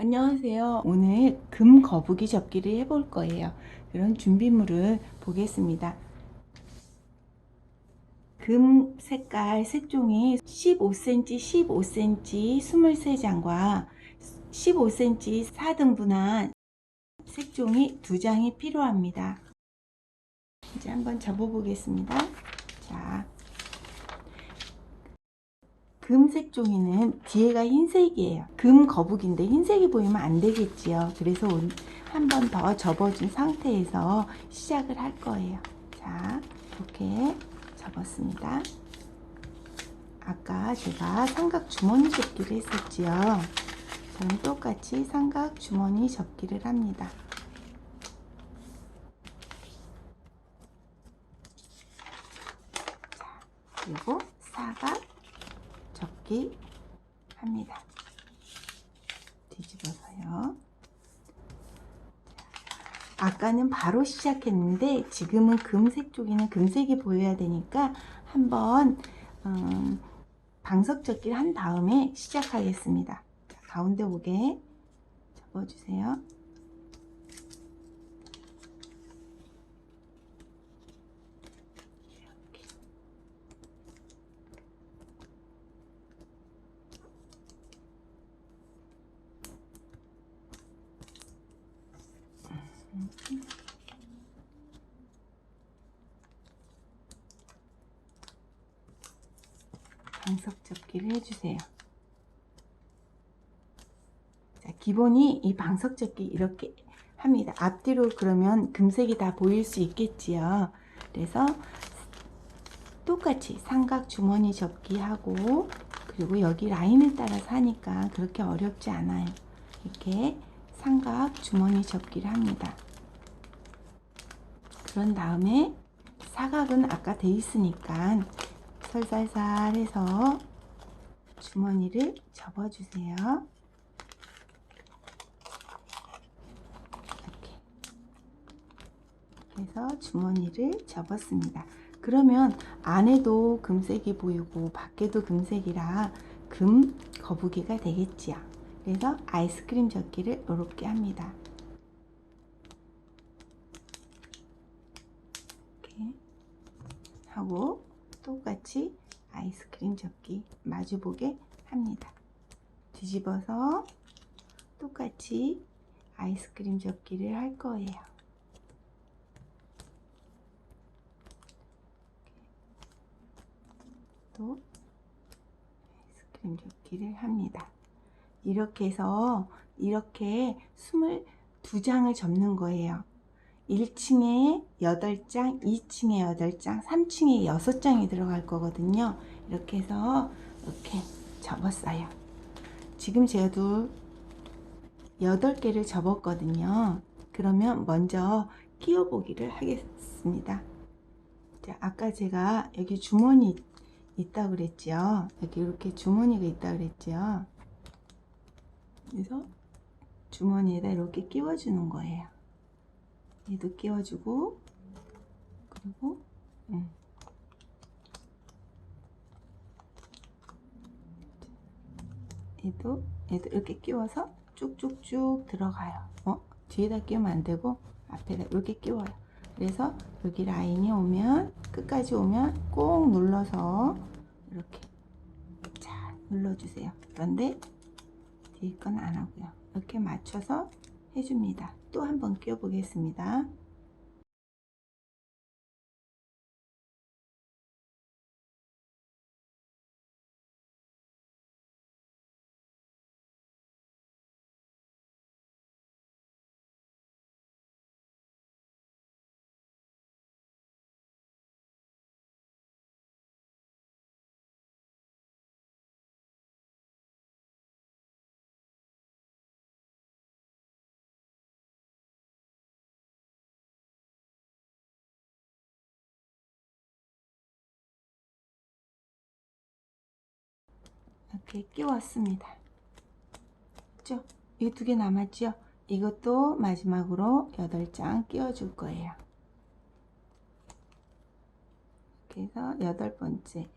안녕하세요. 오늘 금 거북이 접기를 해볼 거예요. 그런 준비물을 보겠습니다. 금 색깔 색종이 15cm, 15cm 23장과 15cm 4등분한 색종이 2장이 필요합니다. 이제 한번 접어 보겠습니다. 자, 금색 종이는 뒤에가 흰색이에요. 금 거북인데 흰색이 보이면 안 되겠지요. 그래서 한 번 더 접어준 상태에서 시작을 할 거예요. 자, 이렇게 접었습니다. 아까 제가 삼각 주머니 접기를 했었지요. 저는 똑같이 삼각 주머니 접기를 합니다. 자, 그리고 사각 접기 합니다. 뒤집어서요. 아까는 바로 시작했는데 지금은 금색 쪽에는 금색이 보여야 되니까 한번 방석 접기를 한 다음에 시작하겠습니다. 자, 가운데 오게 접어주세요. 방석 접기를 해주세요. 자, 기본이 이 방석 접기 이렇게 합니다. 앞뒤로 그러면 금색이 다 보일 수 있겠지요. 그래서 똑같이 삼각 주머니 접기 하고, 그리고 여기 라인을 따라서 하니까 그렇게 어렵지 않아요. 이렇게 삼각 주머니 접기를 합니다. 그런 다음에 사각은 아까 돼 있으니까 살살살 해서 주머니를 접어주세요. 이렇게 해서 주머니를 접었습니다. 그러면 안에도 금색이 보이고 밖에도 금색이라 금 거북이가 되겠지요. 그래서 아이스크림 접기를 이렇게 합니다. 이렇게 하고 똑같이 아이스크림 접기 마주보게 합니다. 뒤집어서 똑같이 아이스크림 접기를 할 거예요. 또 아이스크림 접기를 합니다. 이렇게 해서 이렇게 22장을 접는 거예요. 1층에 8장, 2층에 8장, 3층에 6장이 들어갈 거거든요. 이렇게 해서 이렇게 접었어요. 지금 제가 8개를 접었거든요. 그러면 먼저 끼워 보기를 하겠습니다. 자, 아까 제가 여기 주머니 있다 그랬죠. 여기 이렇게 주머니가 있다 그랬죠. 그래서 주머니에다 이렇게 끼워 주는 거예요. 얘도 끼워주고, 그리고 얘도 이렇게 끼워서 쭉쭉쭉 들어가요. 뒤에다 끼우면 안 되고 앞에다 이렇게 끼워요. 그래서 여기 라인이 오면, 끝까지 오면 꼭 눌러서 이렇게 잘 눌러주세요. 그런데 뒤에 건 안 하고요. 이렇게 맞춰서 해줍니다. 또 한번 끼워 보겠습니다. 이렇게 끼웠습니다. 그죠? 이 2개 남았죠? 이것도 마지막으로 8장 끼워줄 거예요. 이렇게 해서 8번째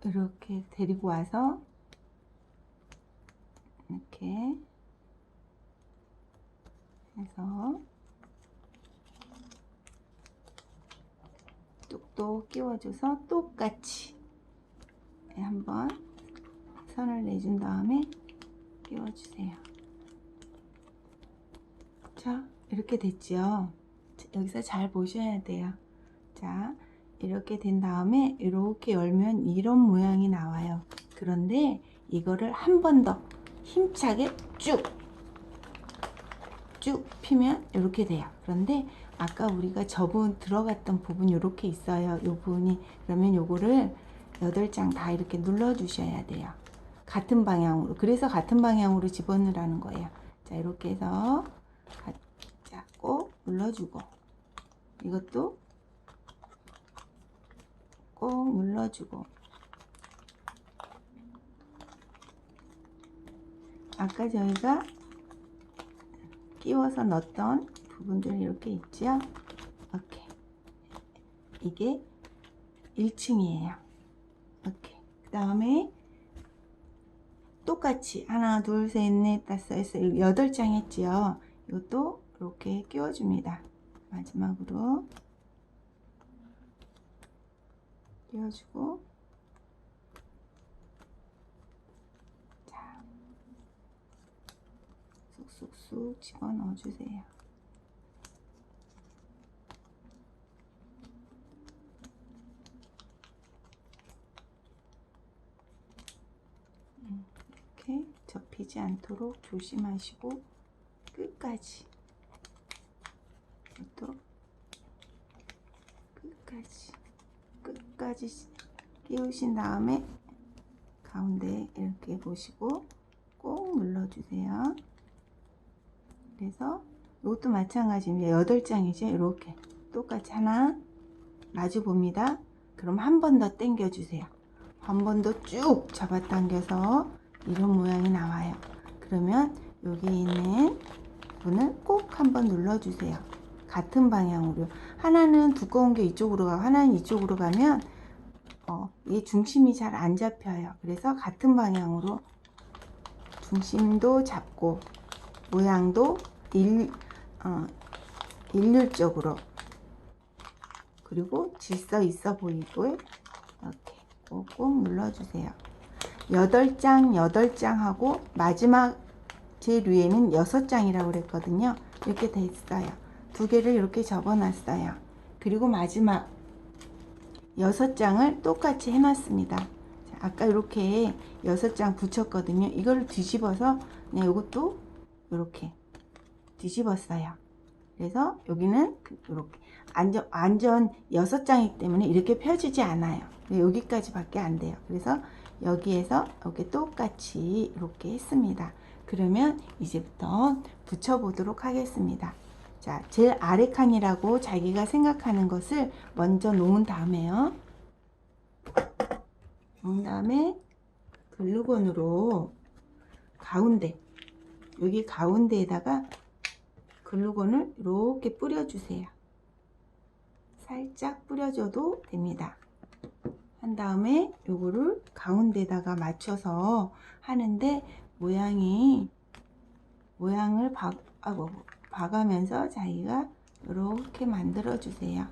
이렇게 데리고 와서 이렇게 해서 뚝뚝 끼워줘서 똑같이 한번 선을 내준 다음에 끼워주세요. 자, 이렇게 됐죠. 여기서 잘 보셔야 돼요. 자, 이렇게 된 다음에 이렇게 열면 이런 모양이 나와요. 그런데 이거를 한 번 더 힘차게 쭉 피면 이렇게 돼요. 그런데 아까 우리가 저분 들어갔던 부분 이렇게 있어요. 이 부분이. 그러면 요거를 8장 다 이렇게 눌러 주셔야 돼요. 같은 방향으로. 그래서 같은 방향으로 집어넣으라는 거예요. 자, 이렇게 해서 자, 꼭 눌러주고, 이것도 꼭 눌러주고, 아까 저희가 끼워서 넣었던 부분들이 이렇게 있죠. 이렇게 이게 1층이에요. 이렇게 그 다음에 똑같이 하나 둘셋넷 다섯 여섯 8장 했지요. 이것도 이렇게 끼워줍니다. 마지막으로 끼워주고, 자, 쑥쑥쑥 집어넣어 주세요. 이렇게 접히지 않도록 조심하시고 끝까지, 이것도 끝까지 끼우신 다음에 가운데 이렇게 보시고 꼭 눌러주세요. 그래서 이것도 마찬가지입니다. 8장이죠. 이렇게 똑같이 하나 마주 봅니다. 그럼 한 번 더 당겨 주세요. 한 번 더 쭉 잡아당겨서 이런 모양이 나와요. 그러면 여기 있는 부분을 꼭 한번 눌러주세요. 같은 방향으로. 하나는 두꺼운 게 이쪽으로 가고 하나는 이쪽으로 가면 이 중심이 잘 안 잡혀요. 그래서 같은 방향으로 중심도 잡고 모양도 일률적으로, 그리고 질서 있어 보이고 이렇게 꼭 눌러주세요. 8장 하고 마지막 제일 위에는 6장이라고 그랬거든요. 이렇게 돼 있어요. 두 개를 이렇게 접어 놨어요. 그리고 마지막 6장을 똑같이 해놨습니다. 아까 이렇게 6장 붙였거든요. 이걸 뒤집어서 그냥 이것도 이렇게 뒤집었어요. 그래서 여기는 이렇게 완전 6장이기 때문에 이렇게 펴지지 않아요. 여기까지 밖에 안 돼요. 그래서 여기에서 이렇게 똑같이 이렇게 했습니다. 그러면 이제부터 붙여보도록 하겠습니다. 자, 제일 아래 칸이라고 자기가 생각하는 것을 먼저 놓은 다음에요. 놓은 다음에 글루건으로 가운데, 여기 가운데에다가 글루건을 이렇게 뿌려주세요. 살짝 뿌려줘도 됩니다. 한 다음에 요거를 가운데다가 맞춰서 하는데 모양을 봐가면서 자기가 이렇게 만들어 주세요.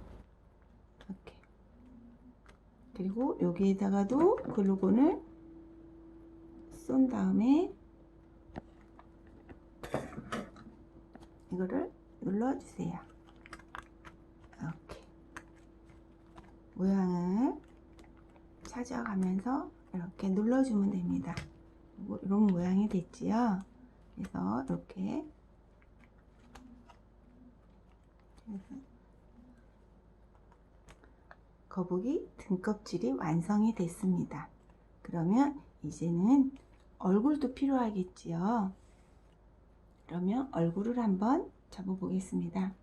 이렇게. 그리고 여기에다가도 글루건을 쏜 다음에 이거를 눌러주세요. 이렇게 모양을 찾아가면서 이렇게 눌러주면 됩니다. 이런 모양이 됐지요. 그래서 이렇게 거북이 등껍질이 완성이 됐습니다. 그러면 이제는 얼굴도 필요하겠지요. 그러면 얼굴을 한번 접어 보겠습니다.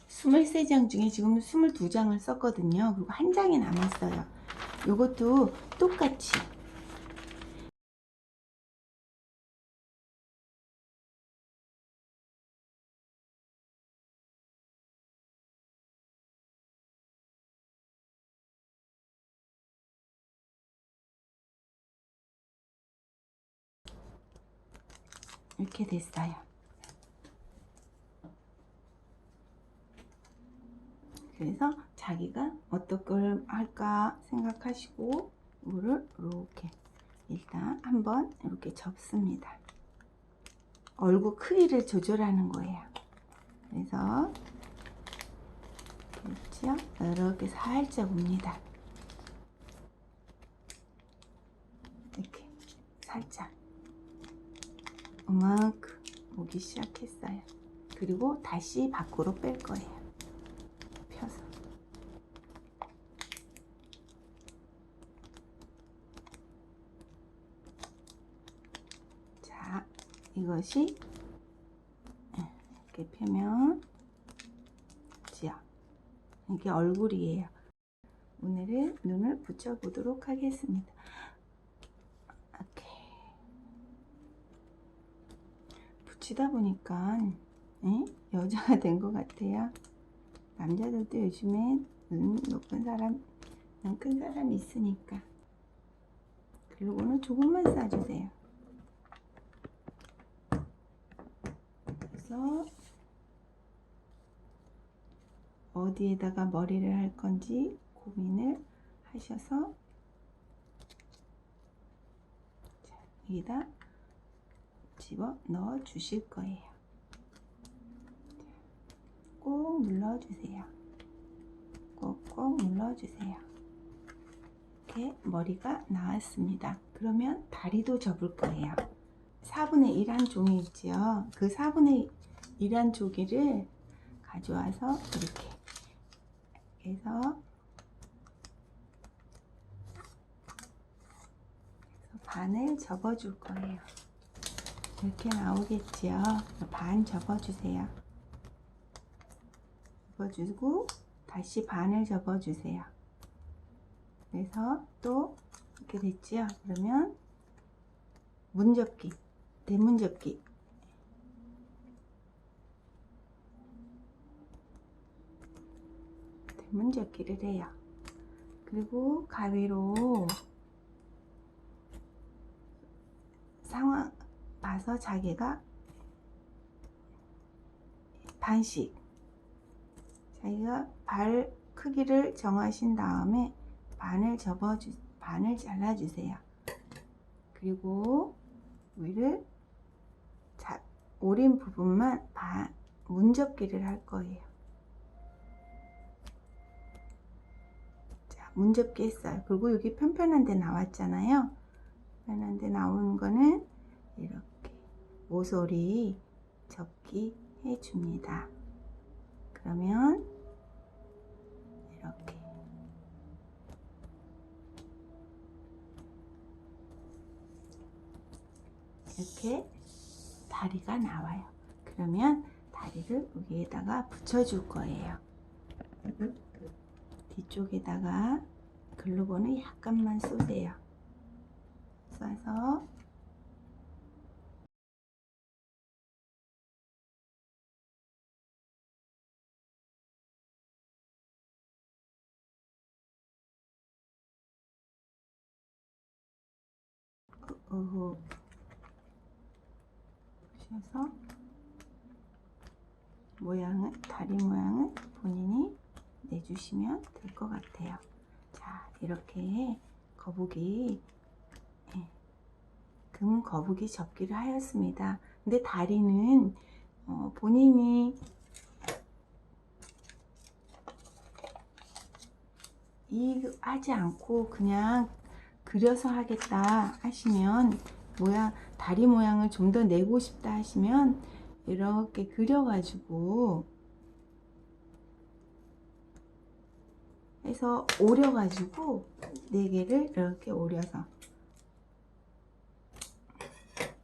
23장 중에 지금 22장을 썼거든요. 그리고 한 장이 남았어요. 이것도 똑같이 이렇게 됐어요. 그래서 자기가 어떤 걸 할까 생각하시고 물을 이렇게 일단 한번 이렇게 접습니다. 얼굴 크기를 조절하는 거예요. 그래서 그렇죠? 이렇게 살짝 옵니다. 이렇게 살짝 이만큼 오기 시작했어요. 그리고 다시 밖으로 뺄 거예요. 펴서. 자, 이것이 이렇게 펴면 지요. 이게 얼굴이에요. 오늘은 눈을 붙여보도록 하겠습니다. 이렇게 붙이다 보니까 여자가 된 것 같아요. 남자들도 요즘에 눈 높은 사람, 눈 큰 사람이 있으니까. 그리고는 조금만 싸주세요. 그래서 어디에다가 머리를 할 건지 고민을 하셔서 자, 여기다 집어 넣어 주실 거예요. 꼭 눌러주세요. 꼭꼭 눌러주세요. 이렇게 머리가 나왔습니다. 그러면 다리도 접을 거예요. 4분의 1 한 종이 있지요. 그 4분의 1 한 조기를 가져와서 이렇게 해서 반을 접어 줄 거예요. 이렇게 나오겠지요. 반 접어 주세요. 접어주고 다시 반을 접어 주세요. 그래서 또 이렇게 됐지요. 그러면 문접기, 대문접기, 대문접기를 해요. 그리고 가위로 상황 봐서 자기가 반씩 자기가 발 크기를 정하신 다음에 반을 잘라주세요. 그리고 위를 오린 부분만 문접기를 할 거예요. 자, 문접기 했어요. 그리고 여기 편편한 데 나왔잖아요. 편편한 데 나오는 거는 이렇게 모서리 접기 해줍니다. 그러면 이렇게 다리가 나와요. 그러면 다리를 여기에다가 붙여줄 거예요. 뒤쪽에다가 글루건을 약간만 쏘세요. 쏴서 보셔서 다리 모양을 본인이 내주시면 될 것 같아요. 자, 이렇게 금 거북이 접기를 하였습니다. 근데 다리는 본인이 하지 않고 그냥 그려서 하겠다 하시면 다리 모양을 좀 더 내고 싶다 하시면 이렇게 그려가지고 해서 오려가지고 4개를 이렇게 오려서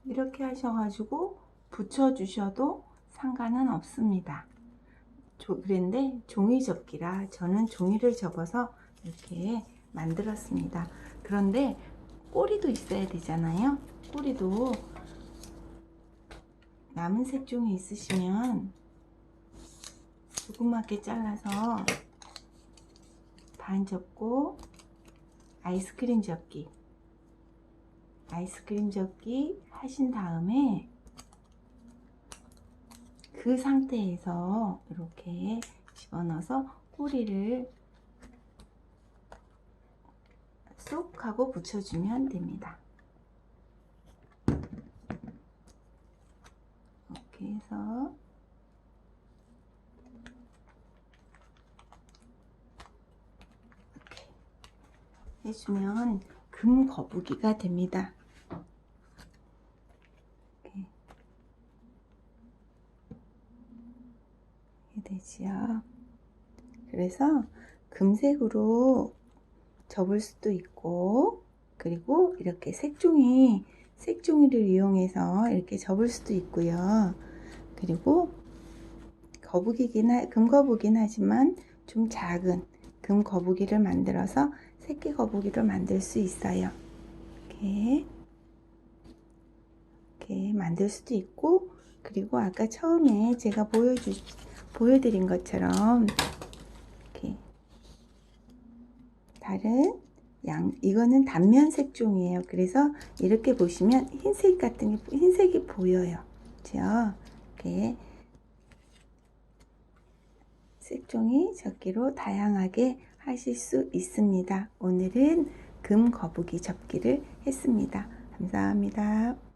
이렇게 하셔가지고 붙여주셔도 상관은 없습니다. 그런데 종이 접기라 저는 종이를 접어서 이렇게 만들었습니다. 그런데 꼬리도 있어야 되잖아요. 꼬리도 남은 색종이 있으시면 조그맣게 잘라서 반 접고 아이스크림 접기 하신 다음에 그 상태에서 이렇게 집어넣어서 꼬리를 쏙 하고 붙여주면 됩니다. 이렇게 해서 이렇게 해주면 금 거북이가 됩니다. 이렇게 되지요. 그래서 금색으로 접을 수도 있고, 그리고 이렇게 색종이를 이용해서 이렇게 접을 수도 있고요. 그리고 금거북이긴 하지만 좀 작은 금거북이를 만들어서 새끼 거북이를 만들 수 있어요. 이렇게 만들 수도 있고, 그리고 아까 처음에 제가 보여드린 것처럼 이렇게 다른 이거는 단면 색종이에요. 그래서 이렇게 보시면 흰색이 보여요. 그렇죠? 이렇게 색종이 접기로 다양하게 하실 수 있습니다. 오늘은 금 거북이 접기를 했습니다. 감사합니다.